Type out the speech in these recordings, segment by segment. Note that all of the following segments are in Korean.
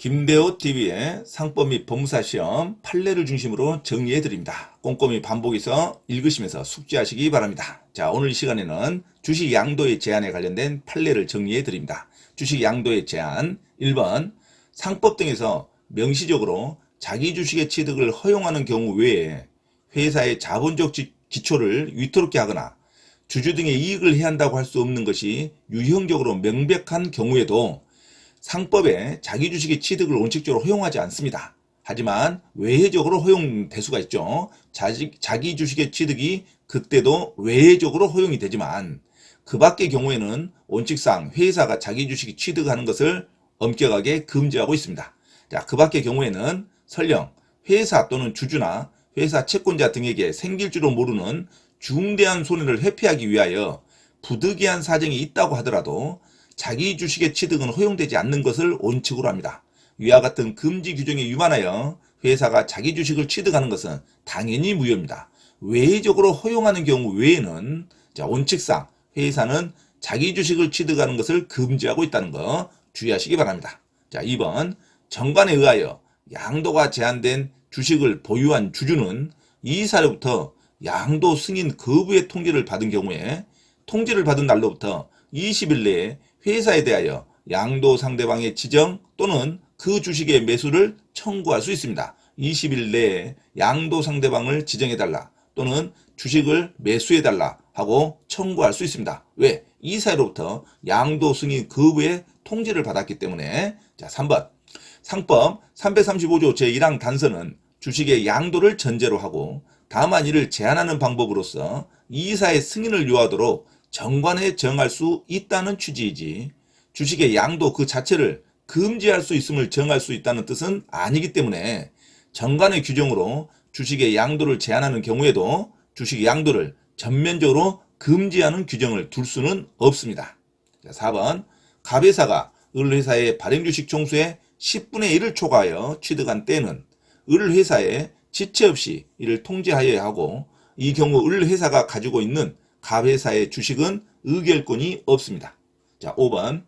김대호 TV의 상법 및 법무사 시험 판례를 중심으로 정리해 드립니다. 꼼꼼히 반복해서 읽으시면서 숙지하시기 바랍니다. 자, 오늘 이 시간에는 주식 양도의 제한에 관련된 판례를 정리해 드립니다. 주식 양도의 제한 1번 상법 등에서 명시적으로 자기 주식의 취득을 허용하는 경우 외에 회사의 자본적 기초를 위태롭게 하거나 주주 등의 이익을 해한다고 할 수 없는 것이 유형적으로 명백한 경우에도 상법에 자기 주식의 취득을 원칙적으로 허용하지 않습니다. 하지만 외회적으로 허용될 수가 있죠. 자기 주식의 취득이 그때도 외회적으로 허용이 되지만 그 밖의 경우에는 원칙상 회사가 자기 주식이 취득하는 것을 엄격하게 금지하고 있습니다. 자, 그 밖의 경우에는 설령 회사 또는 주주나 회사 채권자 등에게 생길 줄도 모르는 중대한 손해를 회피하기 위하여 부득이한 사정이 있다고 하더라도 자기 주식의 취득은 허용되지 않는 것을 원칙으로 합니다. 위와 같은 금지 규정에 위반하여 회사가 자기 주식을 취득하는 것은 당연히 무효입니다. 외의적으로 허용하는 경우 외에는 원칙상 회사는 자기 주식을 취득하는 것을 금지하고 있다는 거 주의하시기 바랍니다. 자, 2번 정관에 의하여 양도가 제한된 주식을 보유한 주주는 이사로부터 양도 승인 거부의 통지를 받은 경우에 통지를 받은 날로부터 20일 내에 회사에 대하여 양도 상대방의 지정 또는 그 주식의 매수를 청구할 수 있습니다. 20일 내에 양도 상대방을 지정해달라 또는 주식을 매수해달라 하고 청구할 수 있습니다. 왜? 이 사이로부터 양도 승인 거부의 통지를 받았기 때문에. 자, 3번 상법 335조 제1항 단서는 주식의 양도를 전제로 하고 다만 이를 제한하는 방법으로서 이사의 승인을 요하도록 정관에 정할 수 있다는 취지이지 주식의 양도 그 자체를 금지할 수 있음을 정할 수 있다는 뜻은 아니기 때문에 정관의 규정으로 주식의 양도를 제한하는 경우에도 주식의 양도를 전면적으로 금지하는 규정을 둘 수는 없습니다. 4번 갑회사가 을회사의 발행주식 총수의 10분의 1을 초과하여 취득한 때는 을회사에 지체 없이 이를 통지하여야 하고 이 경우 을회사가 가지고 있는 갑회사의 주식은 의결권이 없습니다. 자, 5번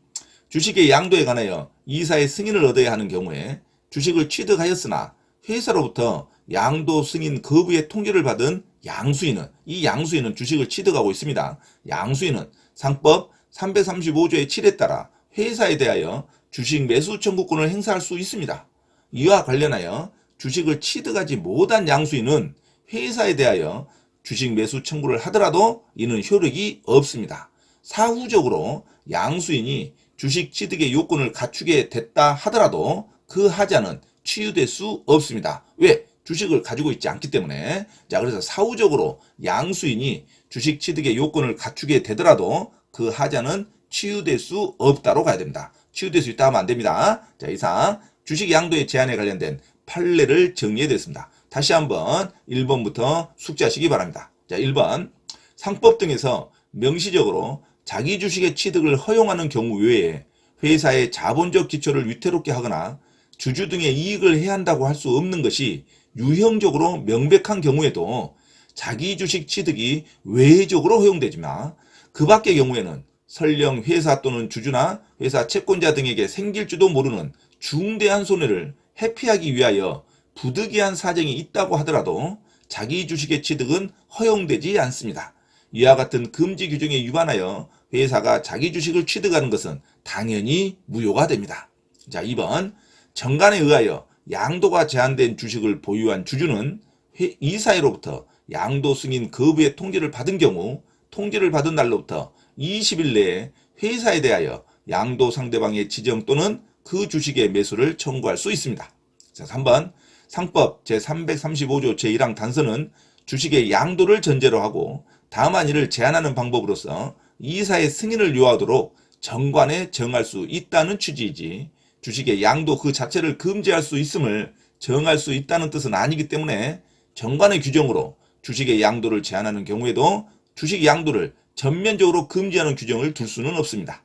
주식의 양도에 관하여 이사의 승인을 얻어야 하는 경우에 주식을 취득하였으나 회사로부터 양도 승인 거부의 통지를 받은 양수인은 이 양수인은 주식을 취득하고 있습니다. 양수인은 상법 335조의 7에 따라 회사에 대하여 주식 매수 청구권을 행사할 수 있습니다. 이와 관련하여 주식을 취득하지 못한 양수인은 회사에 대하여 주식 매수 청구를 하더라도 이는 효력이 없습니다. 사후적으로 양수인이 주식 취득의 요건을 갖추게 됐다 하더라도 그 하자는 치유될 수 없습니다. 왜? 주식을 가지고 있지 않기 때문에. 자, 그래서 사후적으로 양수인이 주식 취득의 요건을 갖추게 되더라도 그 하자는 치유될 수 없다로 가야 됩니다. 치유될 수 있다 하면 안 됩니다. 자, 이상 주식 양도의 제한에 관련된 판례를 정리해드렸습니다. 다시 한번 1번부터 숙지하시기 바랍니다. 자, 1번 상법 등에서 명시적으로 자기 주식의 취득을 허용하는 경우 외에 회사의 자본적 기초를 위태롭게 하거나 주주 등의 이익을 해한다고 할 수 없는 것이 유형적으로 명백한 경우에도 자기 주식 취득이 외적으로 허용되지만 그 밖의 경우에는 설령 회사 또는 주주나 회사 채권자 등에게 생길 줄도 모르는 중대한 손해를 회피하기 위하여 부득이한 사정이 있다고 하더라도 자기 주식의 취득은 허용되지 않습니다. 이와 같은 금지 규정에 위반하여 회사가 자기 주식을 취득하는 것은 당연히 무효가 됩니다. 자, 2번 정관에 의하여 양도가 제한된 주식을 보유한 주주는 이사회로부터 양도 승인 거부의 통지를 받은 경우 통지를 받은 날로부터 20일 내에 회사에 대하여 양도 상대방의 지정 또는 그 주식의 매수를 청구할 수 있습니다. 자, 3번 상법 제335조 제1항 단서는 주식의 양도를 전제로 하고 다만 이를 제한하는 방법으로서 이사의 승인을 요하도록 정관에 정할 수 있다는 취지이지 주식의 양도 그 자체를 금지할 수 있음을 정할 수 있다는 뜻은 아니기 때문에 정관의 규정으로 주식의 양도를 제한하는 경우에도 주식 양도를 전면적으로 금지하는 규정을 둘 수는 없습니다.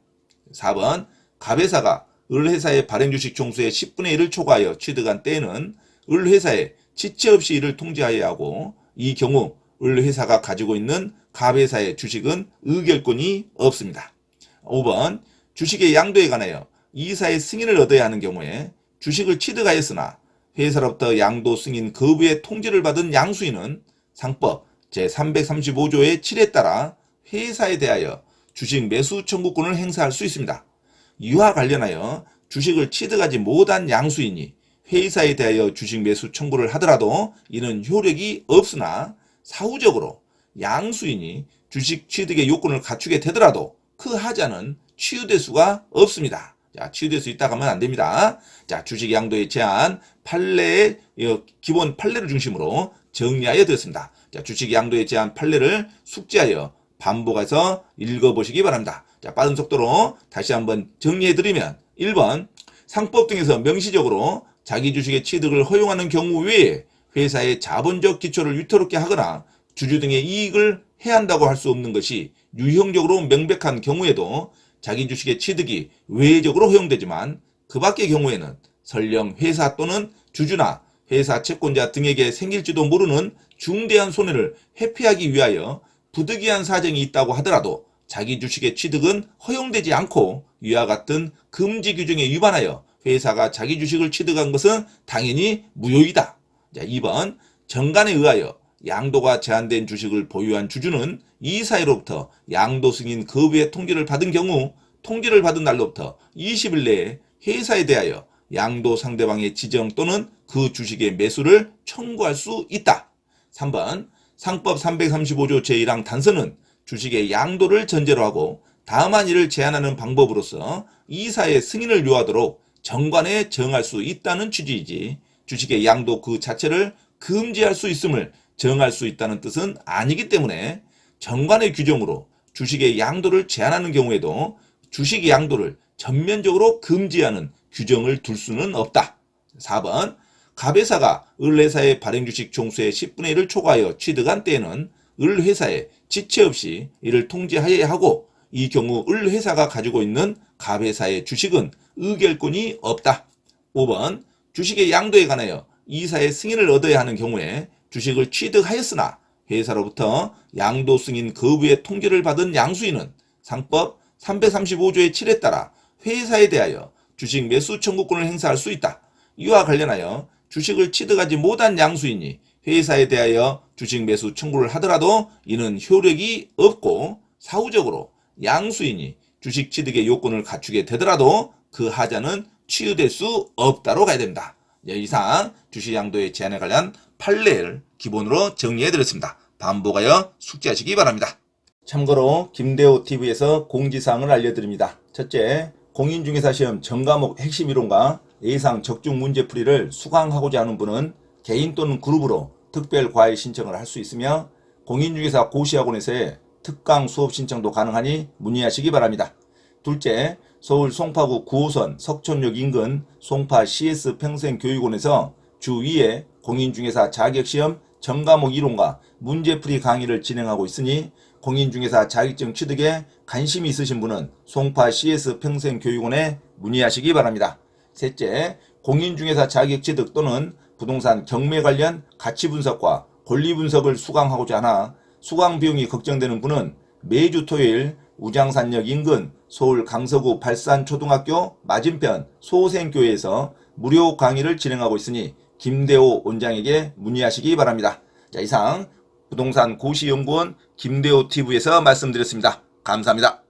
4번 갑회사가 을회사의 발행주식 총수의 10분의 1을 초과하여 취득한 때에는 을회사에 지체 없이 이를 통지하여야 하고 이 경우 을회사가 가지고 있는 갑회사의 주식은 의결권이 없습니다. 5번 주식의 양도에 관하여 이사의 승인을 얻어야 하는 경우에 주식을 취득하였으나 회사로부터 양도 승인 거부의 통지를 받은 양수인은 상법 제335조의 7에 따라 회사에 대하여 주식 매수 청구권을 행사할 수 있습니다. 이와 관련하여 주식을 취득하지 못한 양수인이 회사에 대하여 주식 매수 청구를 하더라도 이는 효력이 없으나 사후적으로 양수인이 주식 취득의 요건을 갖추게 되더라도 그 하자는 취유될 수가 없습니다. 자, 취유될 수 있다고 하면 안 됩니다. 자, 주식 양도의 제한 판례의 기본 판례를 중심으로 정리하여 드렸습니다. 자, 주식 양도의 제한 판례를 숙지하여 반복해서 읽어보시기 바랍니다. 자, 빠른 속도로 다시 한번 정리해드리면 1번 상법 등에서 명시적으로 자기 주식의 취득을 허용하는 경우 외에 회사의 자본적 기초를 위태롭게 하거나 주주 등의 이익을 해한다고 할 수 없는 것이 유형적으로 명백한 경우에도 자기 주식의 취득이 외적으로 허용되지만 그 밖의 경우에는 설령 회사 또는 주주나 회사 채권자 등에게 생길지도 모르는 중대한 손해를 회피하기 위하여 부득이한 사정이 있다고 하더라도 자기 주식의 취득은 허용되지 않고 위와 같은 금지 규정에 위반하여 회사가 자기 주식을 취득한 것은 당연히 무효이다. 자, 2번 정관에 의하여 양도가 제한된 주식을 보유한 주주는 이 사회로부터 양도 승인 거부의 통지를 받은 경우 통지를 받은 날로부터 20일 내에 회사에 대하여 양도 상대방의 지정 또는 그 주식의 매수를 청구할 수 있다. 3번 상법 335조 제1항 단서는 주식의 양도를 전제로 하고 다만 이를 제한하는 방법으로서 이사의 승인을 요하도록 정관에 정할 수 있다는 취지이지 주식의 양도 그 자체를 금지할 수 있음을 정할 수 있다는 뜻은 아니기 때문에 정관의 규정으로 주식의 양도를 제한하는 경우에도 주식의 양도를 전면적으로 금지하는 규정을 둘 수는 없다. 4번 갑회사가 을회사의 발행주식 종수의 10분의 1을 초과하여 취득한 때에는 을회사에 지체 없이 이를 통지하여야 하고 이 경우 을회사가 가지고 있는 갑회사의 주식은 의결권이 없다. 5번 주식의 양도에 관하여 이사의 승인을 얻어야 하는 경우에 주식을 취득하였으나 회사로부터 양도 승인 거부의 통지를 받은 양수인은 상법 335조의 7에 따라 회사에 대하여 주식 매수 청구권을 행사할 수 있다. 이와 관련하여 주식을 취득하지 못한 양수인이 회사에 대하여 주식 매수 청구를 하더라도 이는 효력이 없고 사후적으로 양수인이 주식 취득의 요건을 갖추게 되더라도 그 하자는 취유될 수 없다로 가야 됩니다. 이상 주식 양도의 제한에 관련 판례를 기본으로 정리해드렸습니다. 반복하여 숙지하시기 바랍니다. 참고로 김대호TV에서 공지사항을 알려드립니다. 첫째, 공인중개사 시험 전과목 핵심 이론과 예상 적중 문제풀이를 수강하고자 하는 분은 개인 또는 그룹으로 특별 과외 신청을 할 수 있으며 공인중개사 고시학원에서의 특강 수업 신청도 가능하니 문의하시기 바랍니다. 둘째, 서울 송파구 9호선 석촌역 인근 송파 CS 평생교육원에서 주 2회 공인중개사 자격시험 전과목 이론과 문제풀이 강의를 진행하고 있으니 공인중개사 자격증 취득에 관심이 있으신 분은 송파 CS 평생교육원에 문의하시기 바랍니다. 셋째, 공인중개사 자격 취득 또는 부동산 경매 관련 가치 분석과 권리 분석을 수강하고자 하나 수강 비용이 걱정되는 분은 매주 토요일 우장산역 인근 서울 강서구 발산초등학교 맞은편 소생교회에서 무료 강의를 진행하고 있으니 김대호 원장에게 문의하시기 바랍니다. 자, 이상 부동산 고시연구원 김대호TV에서 말씀드렸습니다. 감사합니다.